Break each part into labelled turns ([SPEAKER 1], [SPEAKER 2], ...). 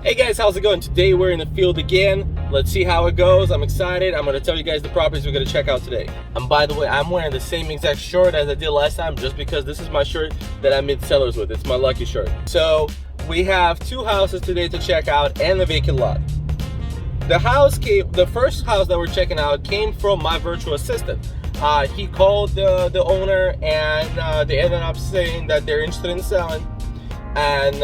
[SPEAKER 1] Hey guys, how's it going? Today we're in the field again. Let's see how it goes. I'm excited. I'm going to tell you guys the properties we're going to check out today. And by the way, I'm wearing the same exact shirt as I did last time just because this is my shirt that I'm in sellers with. It's my lucky shirt. So we have two houses today to check out and the vacant lot. The first house that we're checking out came from my virtual assistant. He called the owner and they ended up saying that they're interested in selling. And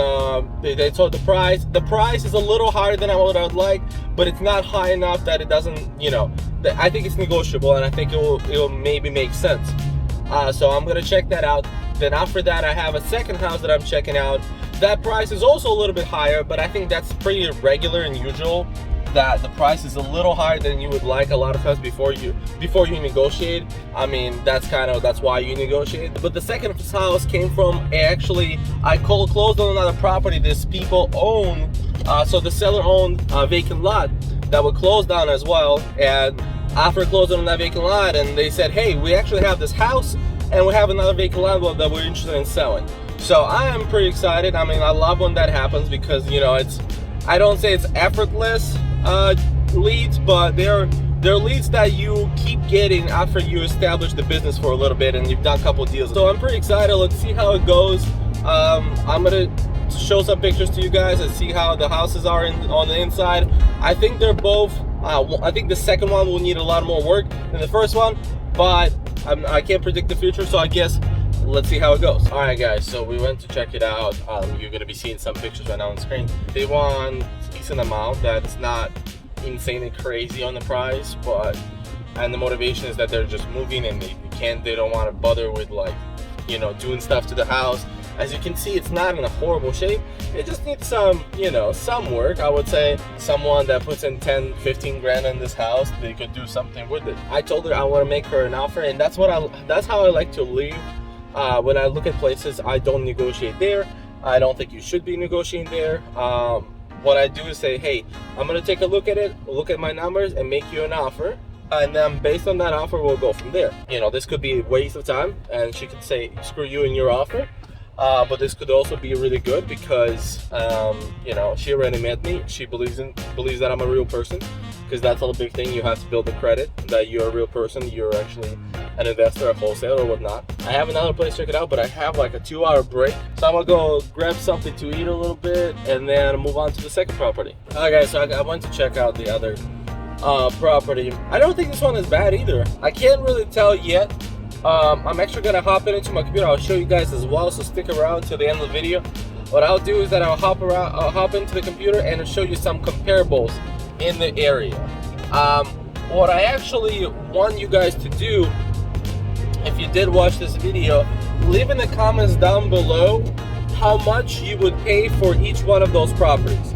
[SPEAKER 1] they told the price. The price is a little higher than what I would like, but it's not high enough that it doesn't, I think it's negotiable, and I think it will maybe make sense. So I'm gonna check that out. Then after that, I have a second house that I'm checking out. That price is also a little bit higher, but I think that's pretty regular and usual, that the price is a little higher than you would like a lot of times before you negotiate. I mean, that's why you negotiate. But the second house came from I closed on another property this people own. So the seller owned a vacant lot that would close down as well. And after closing on that vacant lot, and they said, hey, we actually have this house and we have another vacant lot that we're interested in selling. So I am pretty excited. I mean, I love when that happens because I don't say it's effortless leads, but they're leads that you keep getting after you establish the business for a little bit and you've done a couple deals. So I'm pretty excited. Let's see how it goes. I'm gonna show some pictures to you guys and see how the houses are on the inside. I think they're both I think the second one will need a lot more work than the first one, but I can't predict the future, so I guess let's see how it goes. All right guys, so we went to check it out. You're gonna be seeing some pictures right now on the screen. They want a decent amount that's not insanely crazy on the price, and the motivation is that they're just moving and they don't want to bother with doing stuff to the house. As you can see, it's not in a horrible shape. It just needs some work. I would say someone that puts in 10-15 grand in this house, they could do something with it. I told her I want to make her an offer, and that's how I like to leave. When I look at places, I don't negotiate there. I don't think you should be negotiating there. What I do is say, hey, I'm gonna take a look at it, look at my numbers, and make you an offer, and then based on that offer, we'll go from there. This could be a waste of time, and she could say, screw you and your offer. But this could also be really good because she already met me. She believes that I'm a real person, because that's all the big thing. You have to build the credit that you're a real person. You're actually an investor, a wholesaler, or whatnot. I have another place to check it out, but I have like a 2-hour break, so I'm gonna go grab something to eat a little bit and then move on to the second property. Alright guys, so I went to check out the other property. I don't think this one is bad either. I can't really tell yet. I'm actually gonna hop into my computer. I'll show you guys as well, so stick around till the end of the video. What I'll do is that I'll hop into the computer and show you some comparables in the area. What I actually want you guys to do, if you did watch this video, leave in the comments down below how much you would pay for each one of those properties.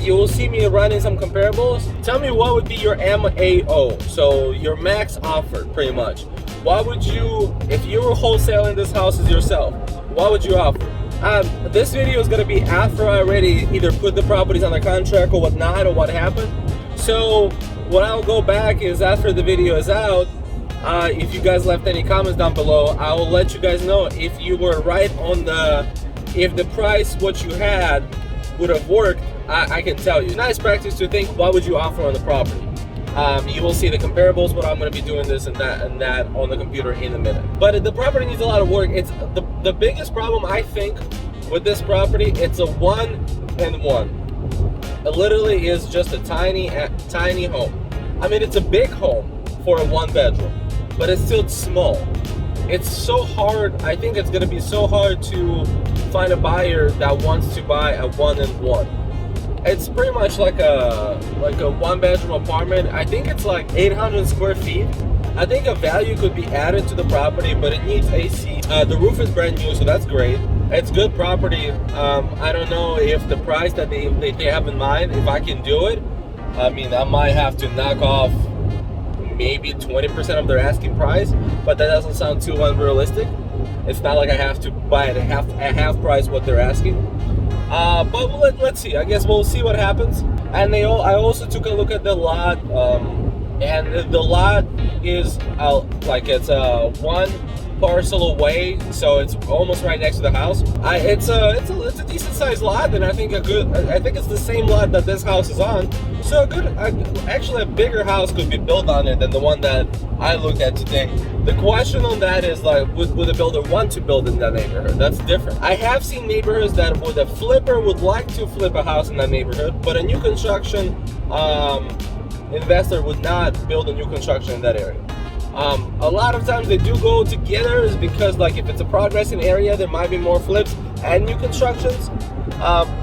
[SPEAKER 1] You will see me running some comparables. Tell me what would be your MAO, so your max offer, pretty much. What would you, if you were wholesaling this houses yourself, what would you offer? This video is going to be after I already either put the properties under contract or whatnot, or what happened. So what I'll go back is after the video is out, if you guys left any comments down below, I will let you guys know if you were right on if the price what you had would have worked. I can tell you. Nice practice to think, what would you offer on the property? You will see the comparables, what I'm going to be doing this and that on the computer in a minute. But the property needs a lot of work. It's the biggest problem I think with this property. It's a 1-and-1. It literally is just a tiny home. I mean, it's a big home for a 1-bedroom, but it's still small. It's so hard. I think it's going to be so hard to find a buyer that wants to buy a 1-and-1. It's pretty much like a 1-bedroom apartment. I think it's like 800 square feet. I think a value could be added to the property, but it needs AC. The roof is brand new, so that's great. It's good property. I don't know if the price that they have in mind, if I can do it. I mean, I might have to knock off maybe 20% of their asking price, but that doesn't sound too unrealistic. It's not like I have to buy it at half price what they're asking. But let's see. I guess we'll see what happens. And I also took a look at the lot, and the lot is it's a parcel away, so it's almost right next to the house. It's a decent sized lot, and I think it's the same lot that this house is on. So actually a bigger house could be built on it than the one that I looked at today. The question on that is like, would the builder want to build in that neighborhood? That's different. I have seen neighborhoods that a flipper would like to flip a house in that neighborhood, but a new construction investor would not build a new construction in that area. A lot of times they do go together is because like if it's a progressing area, there might be more flips and new constructions,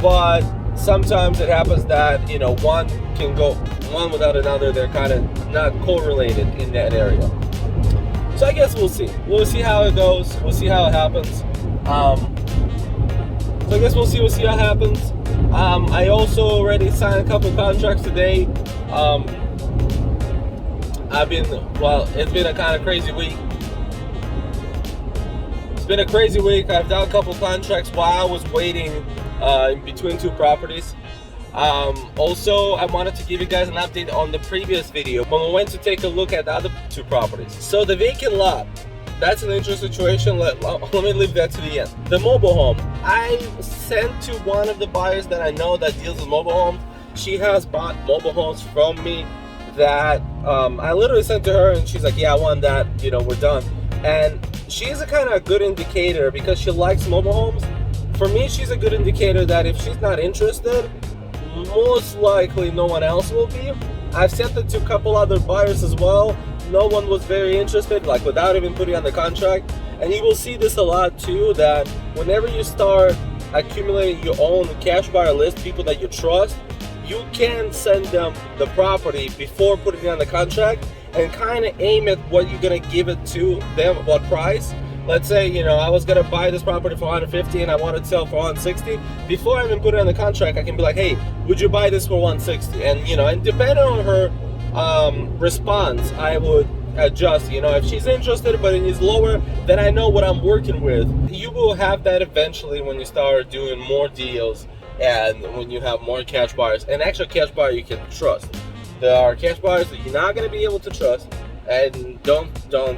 [SPEAKER 1] but sometimes it happens that, you know, one can go one without another. They're kind of not correlated in that area. So I guess we'll see how it goes. We'll see how it happens. So I guess we'll see how it happens. I also already signed a couple contracts today. It's been a kind of crazy week. It's been a crazy week. I've done a couple contracts while I was waiting in between two properties. Also, I wanted to give you guys an update on the previous video when we went to take a look at the other two properties. So the vacant lot, that's an interesting situation. Let me leave that to the end. The mobile home, I sent to one of the buyers that I know that deals with mobile homes. She has bought mobile homes from me that I literally sent to her, and she's like, yeah, I want that, you know, we're done. And she's a kind of good indicator because she likes mobile homes. For me, she's a good indicator that if she's not interested, most likely no one else will be. I've sent it to a couple other buyers as well. No one was very interested, like without even putting on the contract. And you will see this a lot too, that whenever you start accumulating your own cash buyer list, people that you trust, you can send them the property before putting it on the contract and kind of aim at what you're gonna give it to them, what price. Let's say, you know, I was gonna buy this property for 150 and I wanted to sell for 160. Before I even put it on the contract, I can be like, hey, would you buy this for 160? And, you know, and depending on her response, I would adjust. You know, if she's interested but it is lower, then I know what I'm working with. You will have that eventually when you start doing more deals and when you have more cash buyers. And actual cash buyer you can trust. There are cash buyers that you're not going to be able to trust, and don't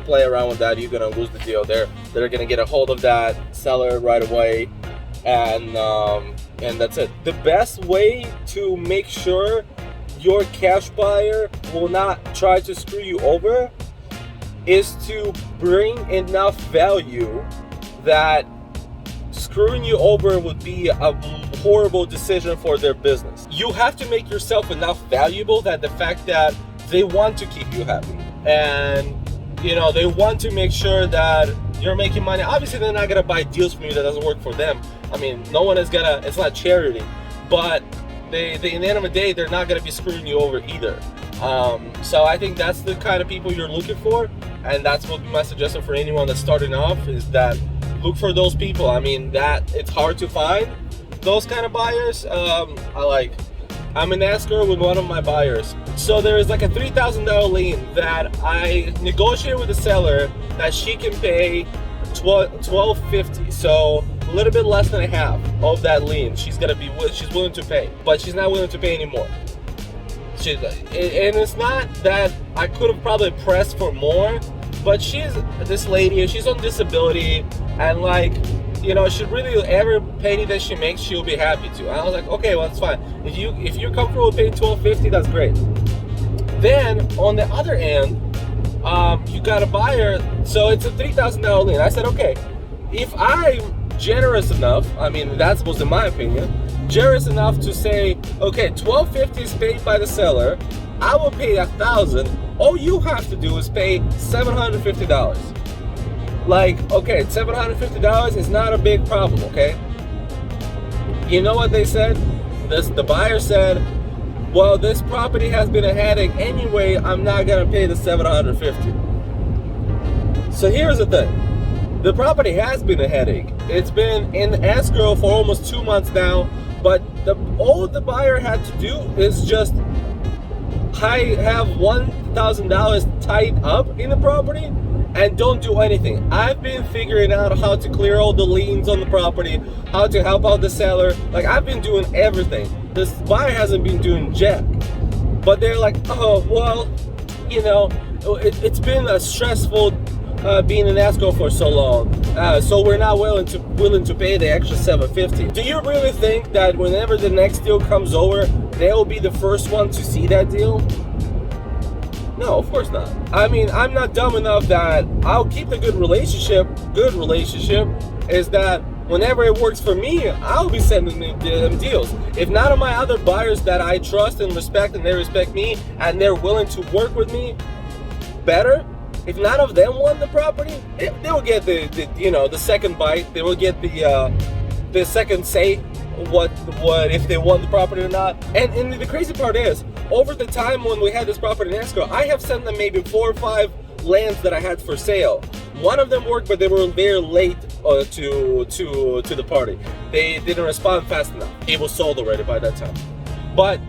[SPEAKER 1] play around with that. You're going to lose the deal. They're going to get a hold of that seller right away, and that's it. The best way to make sure your cash buyer will not try to screw you over is to bring enough value that screwing you over would be a horrible decision for their business. You have to make yourself enough valuable that the fact that they want to keep you happy, and you know, they want to make sure that you're making money. Obviously they're not gonna buy deals from you that doesn't work for them. I mean, no one is gonna, it's not charity, but they in the end of the day, they're not gonna be screwing you over either. So I think that's the kind of people you're looking for, and that's what my suggestion for anyone that's starting off is that look for those people. I mean, that it's hard to find those kind of buyers. I'm in escrow with one of my buyers. So there is like a $3,000 lien that I negotiated with the seller that she can pay $1,250. So a little bit less than a half of that lien she's willing to pay, but she's not willing to pay anymore. And it's not that I could have probably pressed for more, but she's this lady, she's on disability, and like, you know, she really, every penny that she makes, she'll be happy to. And I was like, okay, well, that's fine. If you're comfortable with paying $1,250, that's great. Then on the other end, you got a buyer, so it's a $3,000 lien. I said, okay, if I'm generous enough, I mean, that's was in my opinion, generous enough to say, okay, $1,250 is paid by the seller, I will pay $1,000. All you have to do is pay $750. Like, okay, $750 is not a big problem, okay? You know what they said? The buyer said, well, this property has been a headache anyway, I'm not gonna pay the $750. So here's the thing. The property has been a headache. It's been in escrow for almost 2 months now, but all the buyer had to do is just have $1,000 tied up in the property and don't do anything. I've been figuring out how to clear all the liens on the property, how to help out the seller. Like, I've been doing everything. This buyer hasn't been doing jack. But they're like, oh, well, you know, it's been a stressful being in escrow for so long, so we're not willing to pay the extra $750. Do you really think that whenever the next deal comes over, they will be the first one to see that deal? No, of course not. I mean, I'm not dumb enough that I'll keep the good relationship. Good relationship is that whenever it works for me, I'll be sending them deals. If none of my other buyers that I trust and respect, and they respect me, and they're willing to work with me better, if none of them want the property, they will get the second bite. They will get the second say what if they want the property or not. And the crazy part is, over the time when we had this property in escrow, I have sent them maybe 4 or 5 lands that I had for sale. One of them worked, but they were very late to the party. They didn't respond fast enough. It was sold already by that time. But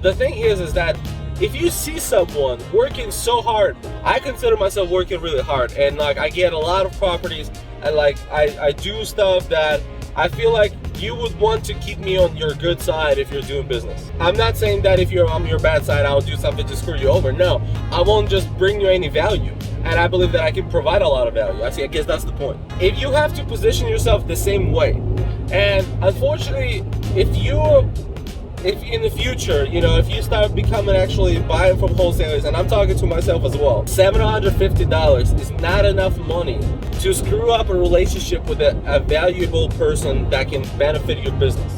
[SPEAKER 1] the thing is that if you see someone working so hard, I consider myself working really hard, and like I get a lot of properties, and like I do stuff that I feel like you would want to keep me on your good side if you're doing business. I'm not saying that if you're on your bad side, I'll do something to screw you over. No, I won't just bring you any value. And I believe that I can provide a lot of value. I guess that's the point. If you have to position yourself the same way, and unfortunately, if in the future, if you start becoming actually buying from wholesalers, and I'm talking to myself as well, $750 is not enough money to screw up a relationship with a valuable person that can benefit your business.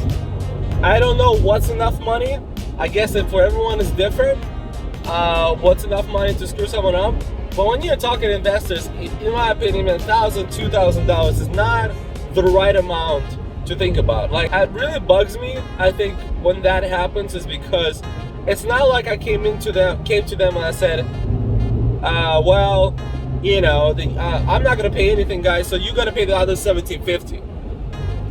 [SPEAKER 1] I don't know what's enough money. I guess that for everyone is different. What's enough money to screw someone up? But when you're talking investors, in my opinion, $1,000, $2,000 is not the right amount to think about. Like, it really bugs me, I think, when that happens, is because it's not like I came to them and I said, well, I'm not gonna pay anything, guys, so you gotta pay the other $1,750.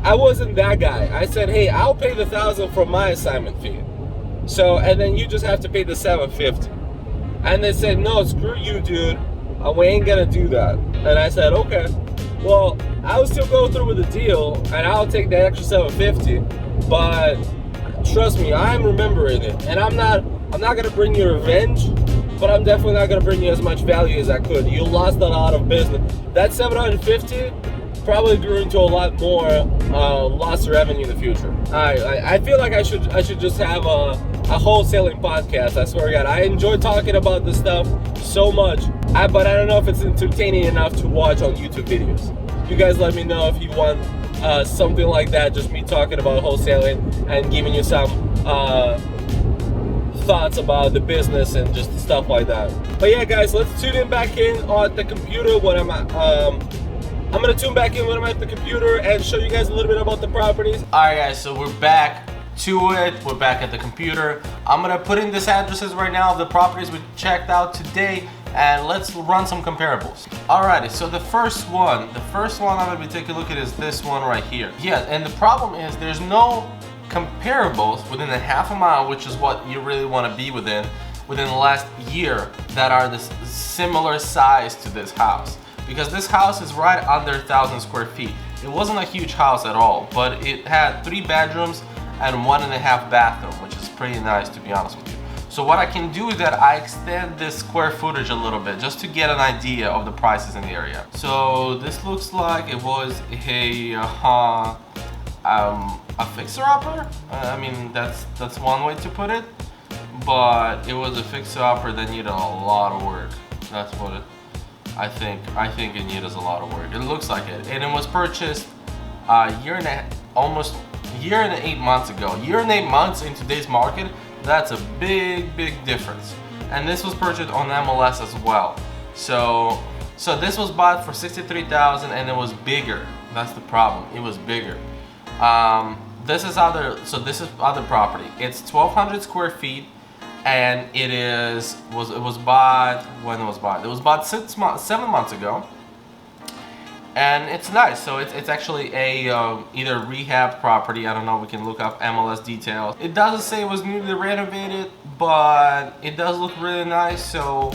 [SPEAKER 1] I wasn't that guy. I said, hey, I'll pay the $1,000 for my assignment fee. So, and then you just have to pay the $750. And they said, no, screw you, dude. We ain't gonna do that. And I said, okay. Well, I'll still go through with the deal, and I'll take the extra $750. But trust me, I'm remembering it, and I'm not gonna bring you revenge, but I'm definitely not gonna bring you as much value as I could. You lost a lot of business. That $750 probably grew into a lot more lost revenue in the future. I feel like I should just have a wholesaling podcast. I swear to God, I enjoy talking about this stuff so much. But I don't know if it's entertaining enough to watch on YouTube videos. You guys let me know if you want something like that, just me talking about wholesaling and giving you some thoughts about the business and just stuff like that. But yeah, guys, let's tune in back in on the computer when I'm gonna tune back in when I'm at the computer and show you guys a little bit about the properties. Alright guys, so we're back to it. We're back at the computer. I'm gonna put in these addresses right now of the properties we checked out today, and let's run some comparables. Alrighty, so the first one I'm gonna be taking a look at is this one right here. Yeah, and the problem is there's no comparables within a half a mile, which is what you really want to be within the last year, that are this similar size to this house. Because this house is right under 1,000 square feet. It wasn't a huge house at all, but it had 3 bedrooms and 1.5 bathroom, which is pretty nice, to be honest with you. So what I can do is that I extend this square footage a little bit just to get an idea of the prices in the area. So this looks like it was a fixer-upper. I mean, that's one way to put it, but it was a fixer-upper that needed a lot of work. That's what it. I think it needs a lot of work. It looks like it, and it was purchased almost a year and 8 months ago. A year and 8 months in today's market, that's a big difference. And this was purchased on MLS as well. So this was bought for $63,000, and it was bigger. That's the problem. It was bigger. This is other property. It's 1,200 square feet. And it was bought when it was bought. It was bought 7 months ago, and it's nice. So it's actually a either rehab property. I don't know. We can look up MLS details. It doesn't say it was newly renovated, but it does look really nice. So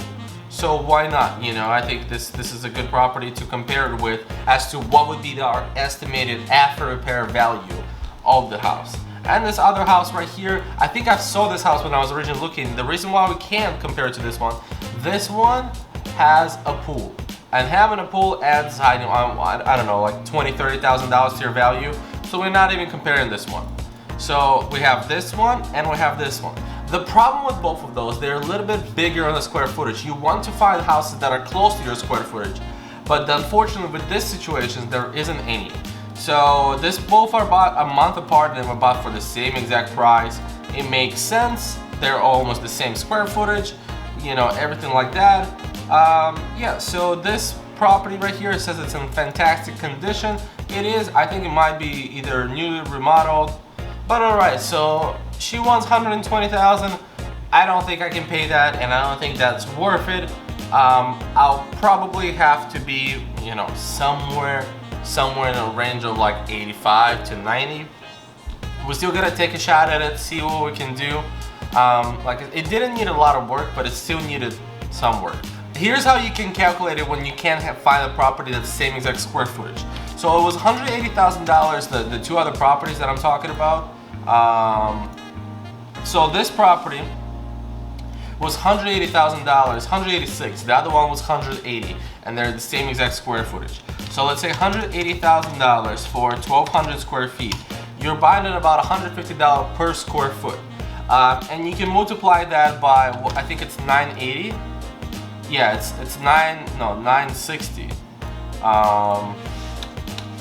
[SPEAKER 1] why not? I think this is a good property to compare it with as to what would be our estimated after repair value of the house. And this other house right here, I think I saw this house when I was originally looking. The reason why we can't compare it to this one has a pool. And having a pool adds, I don't know, like $20,000-$30,000 to your value. So we're not even comparing this one. So we have this one and we have this one. The problem with both of those, they're a little bit bigger on the square footage. You want to find houses that are close to your square footage, but unfortunately with this situation, there isn't any. So both are bought a month apart and were bought for the same exact price. It makes sense. They're almost the same square footage, you know, everything like that. Yeah, so this property right here, it says it's in fantastic condition. It is. I think it might be either newly remodeled. But alright, so she wants $120,000. I don't think I can pay that, and I don't think that's worth it. I'll probably have to be, you know, somewhere in a range of like 85 to 90. We're still gonna take a shot at it, see what we can do. Like, it didn't need a lot of work, but it still needed some work. Here's how you can calculate it when you can't find a property that's the same exact square footage. So it was $180,000, the two other properties that I'm talking about. So this property was $180,000, $186. The other one was $180, and they're the same exact square footage. So let's say $180,000 for 1,200 square feet. You're buying at about $150 per square foot. And you can multiply that by, I think it's 980. Yeah, it's 960.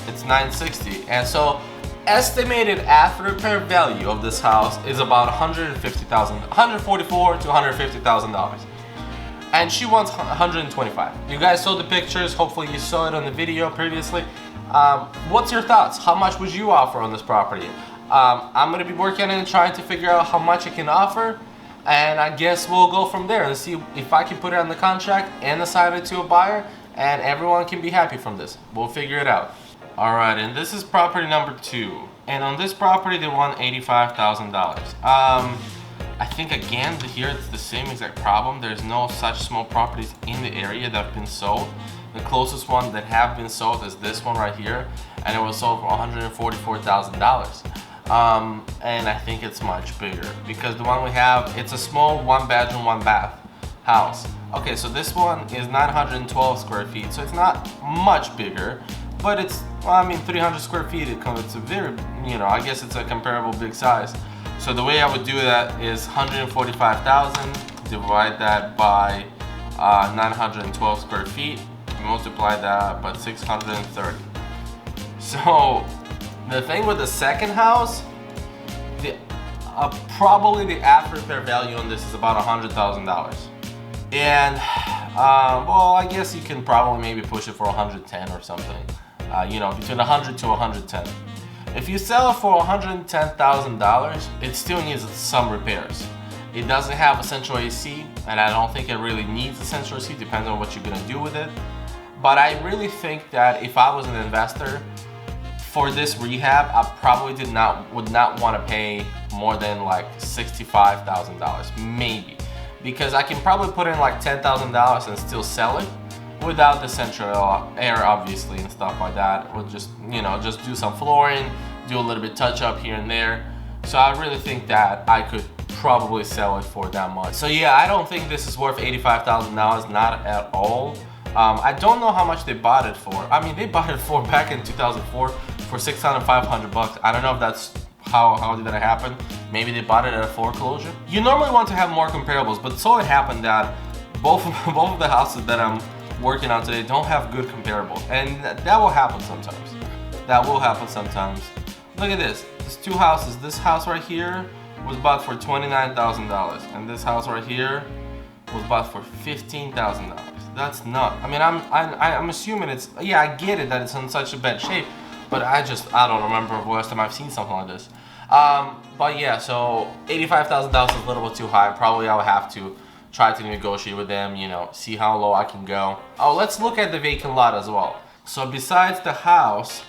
[SPEAKER 1] It's 960, and so estimated after repair value of this house is about $144,000 to $150,000, and she wants $125,000. You guys saw the pictures. Hopefully, you saw it on the video previously. What's your thoughts? How much would you offer on this property? I'm gonna be working on it and trying to figure out how much I can offer, and I guess we'll go from there and see if I can put it on the contract and assign it to a buyer, and everyone can be happy from this. We'll figure it out. Alright, and this is property number 2. And on this property, they want $85,000. I think again, here it's the same exact problem. There's no such small properties in the area that have been sold. The closest one that have been sold is this one right here, and it was sold for $144,000. And I think it's much bigger because the one we have, it's a small 1-bedroom, 1-bath house. Okay, so this one is 912 square feet, so it's not much bigger, but it's, well, I mean, 300 square feet, it's a very, you know, I guess it's a comparable big size. So the way I would do that is 145,000, divide that by 912 square feet, multiply that by 630. So the thing with the second house, probably the after repair value on this is about $100,000. And well, I guess you can probably maybe push it for 110 or something. You know, between 100 to 110. If you sell it for $110,000, it still needs some repairs. It doesn't have a central AC, and I don't think it really needs a central AC, depending on what you're gonna do with it. But I really think that if I was an investor for this rehab, I probably would not want to pay more than like $65,000, maybe, because I can probably put in like $10,000 and still sell it without the central air, obviously, and stuff like that. We'll just, you know, just do some flooring, do a little bit touch up here and there. So I really think that I could probably sell it for that much. So yeah, I don't think this is worth $85,000, not at all. I don't know how much they bought it for. I mean, they bought it for back in 2004 for $600-500 I don't know if that's how did that happen. Maybe they bought it at a foreclosure. You normally want to have more comparables, but so it happened that both of the houses that I'm working on today don't have good comparables, and that will happen sometimes. That will happen sometimes. Look at this. There's two houses. This house right here was bought for $29,000, and this house right here was bought for $15,000. That's not. I mean, I'm assuming it's. Yeah, I get it that it's in such a bad shape, but I don't remember the last time I've seen something like this. But yeah, so $85,000 is a little bit too high. Probably I would have to try to negotiate with them, you know, see how low I can go. Oh, let's look at the vacant lot as well. So besides the house,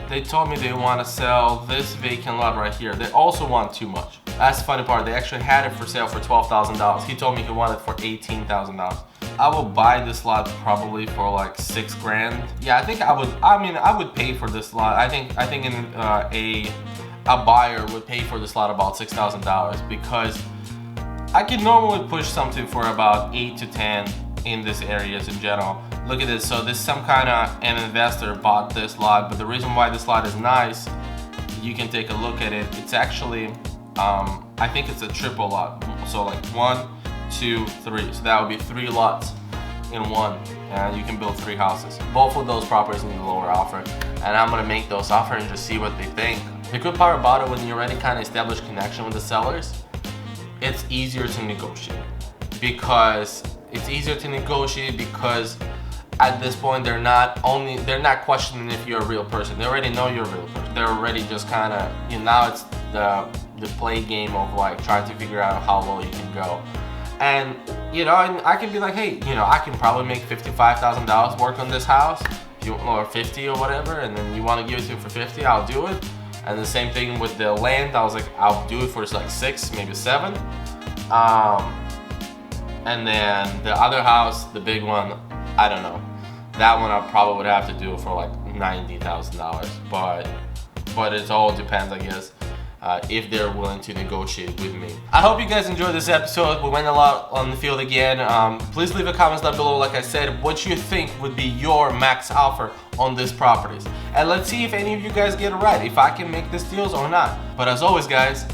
[SPEAKER 1] they told me they want to sell this vacant lot right here. They also want too much. That's the funny part. They actually had it for sale for $12,000. He told me he wanted it for $18,000. I will buy this lot probably for like $6 grand. Yeah, I think I would. I mean, I would pay for this lot. I think a buyer would pay for this lot about $6,000 because I could normally push something for about 8 to 10 in these areas in general. Look at this. So this some kind of an investor bought this lot, but the reason why this lot is nice, you can take a look at it. It's actually, I think it's a triple lot. So like 1, 2, 3. So that would be 3 lots in one, and you can build 3 houses. Both of those properties need a lower offer, and I'm gonna make those offers and just see what they think. The good part about it, when you already kind of establish connection with the sellers, it's easier to negotiate because at this point they're not questioning if you're a real person. They already know you're a real person. They're already just kind of, you know, now it's the play game of like trying to figure out how low you can go. And you know, and I can be like, hey, you know, I can probably make $55,000 work on this house, or 50 or whatever, and then you want to give it to me for 50, I'll do it. And the same thing with the land, I was like, I'll do it for like 6, maybe 7. And then the other house, the big one, I don't know. That one I probably would have to do it for like $90,000, but it all depends, I guess. If they're willing to negotiate with me. I hope you guys enjoyed this episode. We went a lot on the field again. Please leave a comment down below, like I said, what you think would be your max offer on these properties. And let's see if any of you guys get it right, if I can make these deals or not. But as always, guys,